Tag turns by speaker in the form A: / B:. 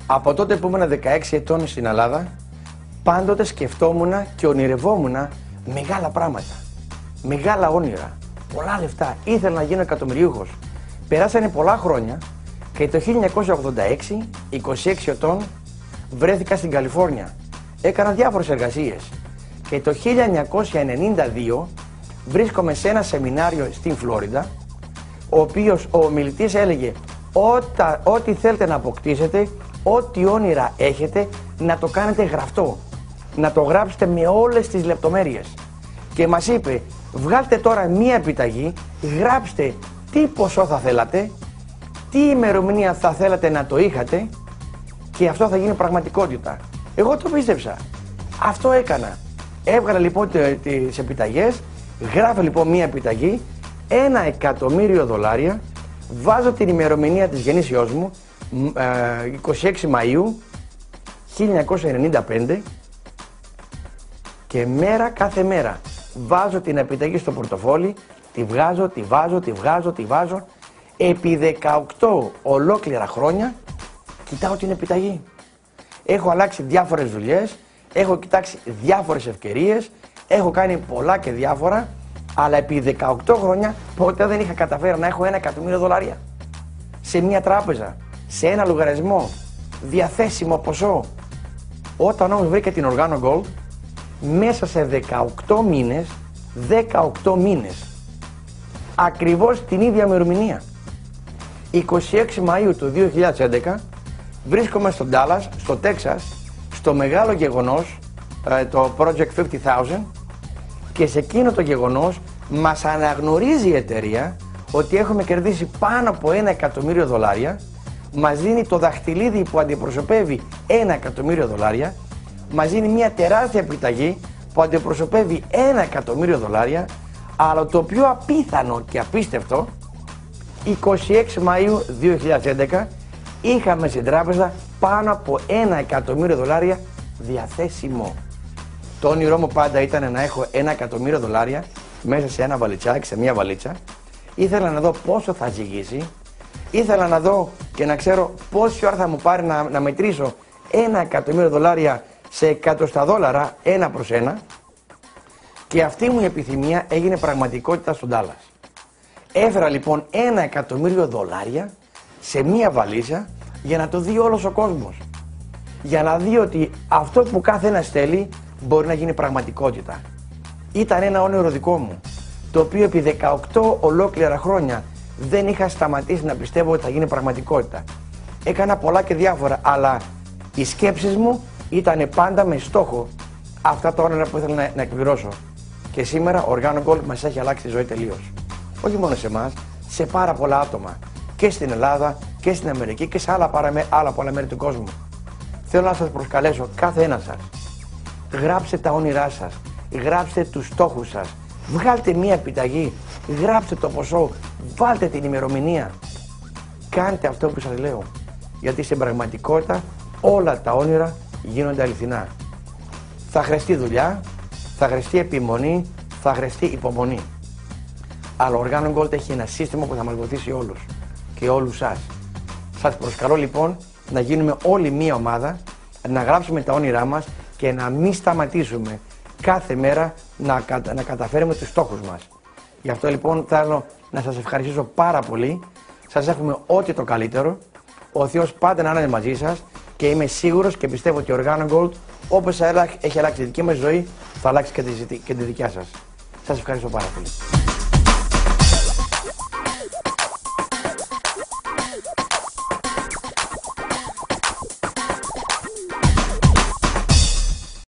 A: Από τότε που ήμουν 16 ετών στην Ελλάδα, πάντοτε σκεφτόμουν και ονειρευόμουν μεγάλα πράγματα. Μεγάλα όνειρα, πολλά λεφτά. Ήθελα να γίνω εκατομμυριούχος. Περάσανε πολλά χρόνια και το 1986, 26 ετών, βρέθηκα στην Καλιφόρνια. Έκανα διάφορες εργασίες και το 1992 βρίσκομαι σε ένα σεμινάριο στην Φλόριντα, ο οποίος ο ομιλητής έλεγε ό,τι θέλετε να αποκτήσετε, ό,τι όνειρα έχετε, να το κάνετε γραφτό. Να το γράψετε με όλες τις λεπτομέρειες. Και μας είπε, βγάλτε τώρα μία επιταγή, γράψτε τι ποσό θα θέλατε, τι ημερομηνία θα θέλατε να το είχατε και αυτό θα γίνει πραγματικότητα. Εγώ το πίστεψα. Αυτό έκανα. Έβγαλα λοιπόν τις επιταγές, γράφω λοιπόν μία επιταγή, $1.000.000, βάζω την ημερομηνία της γεννήσεώς μου, 26 Μαΐου 1995, και κάθε μέρα βάζω την επιταγή στο πορτοφόλι, τη βάζω, επί 18 ολόκληρα χρόνια κοιτάω την επιταγή. Έχω αλλάξει διάφορες δουλειές, έχω κοιτάξει διάφορες ευκαιρίες, έχω κάνει πολλά και διάφορα, αλλά επί 18 χρόνια ποτέ δεν είχα καταφέρει να έχω $1.000.000 σε μια τράπεζα, σε ένα λογαριασμό, διαθέσιμο ποσό. Όταν όμως βρήκα την Organo Gold, μέσα σε 18 μήνες, ακριβώς την ίδια ημερομηνία, 26 Μαΐου του 2011, βρίσκομαι στο Dallas, στο Τέξας, στο μεγάλο γεγονός, το Project 50,000, και σε εκείνο το γεγονός μας αναγνωρίζει η εταιρεία ότι έχουμε κερδίσει πάνω από $1.000.000, μας δίνει το δαχτυλίδι που αντιπροσωπεύει $1.000.000, μας δίνει μια τεράστια επιταγή που αντιπροσωπεύει $1.000.000, αλλά το πιο απίθανο και απίστευτο, 26 Μαΐου 2011 είχαμε στην τράπεζα πάνω από $1.000.000 διαθέσιμο. Το όνειρό μου πάντα ήταν να έχω $1.000.000 μέσα σε ένα βαλιτσάκι, σε μια βαλίτσα. Ήθελα να δω πόσο θα ζυγίσει, ήθελα να δω και να ξέρω πόση ώρα θα μου πάρει να μετρήσω $1.000.000 σε $100 ένα προς ένα, και αυτή μου η επιθυμία έγινε πραγματικότητα στον Dallas. Έφερα λοιπόν $1.000.000 σε μία βαλίτσα για να το δει όλος ο κόσμος. Για να δει ότι αυτό που κάθε ένας θέλει μπορεί να γίνει πραγματικότητα. Ήταν ένα όνειρο δικό μου, το οποίο επί 18 ολόκληρα χρόνια δεν είχα σταματήσει να πιστεύω ότι θα γίνει πραγματικότητα. Έκανα πολλά και διάφορα, αλλά οι σκέψεις μου ήταν πάντα με στόχο αυτά τα όνειρα που ήθελα να εκπληρώσω. Και σήμερα ο Organo Gold μας έχει αλλάξει τη ζωή τελείως. Όχι μόνο σε εμάς, σε πάρα πολλά άτομα. Και στην Ελλάδα και στην Αμερική και σε άλλα πολλά μέρη του κόσμου. Θέλω να σας προσκαλέσω κάθε ένα σας. Γράψτε τα όνειρά σας. Γράψτε τους στόχους σας. Βγάλτε μία επιταγή. Γράψτε το ποσό. Βάλτε την ημερομηνία. Κάντε αυτό που σας λέω. Γιατί στην πραγματικότητα όλα τα όνειρα γίνονται αληθινά. Θα χρειαστεί δουλειά, θα χρειαστεί επιμονή, θα χρειαστεί υπομονή. Αλλά ο Organo Gold έχει ένα σύστημα που θα μας βοηθήσει όλους και όλους σας. Σας προσκαλώ λοιπόν να γίνουμε όλοι μία ομάδα, να γράψουμε τα όνειρά μας και να μην σταματήσουμε κάθε μέρα να καταφέρουμε τους στόχους μας. Γι' αυτό λοιπόν θέλω να σας ευχαριστήσω πάρα πολύ. Σας εύχομαι ό,τι το καλύτερο. Ο Θεός πάντα να είναι μαζί σας και είμαι σίγουρος και πιστεύω ότι ο Organo Gold, όπως έχει αλλάξει τη δική μας ζωή, θα αλλάξει και τη δικιά σας. Σας ευχαριστώ πάρα πολύ.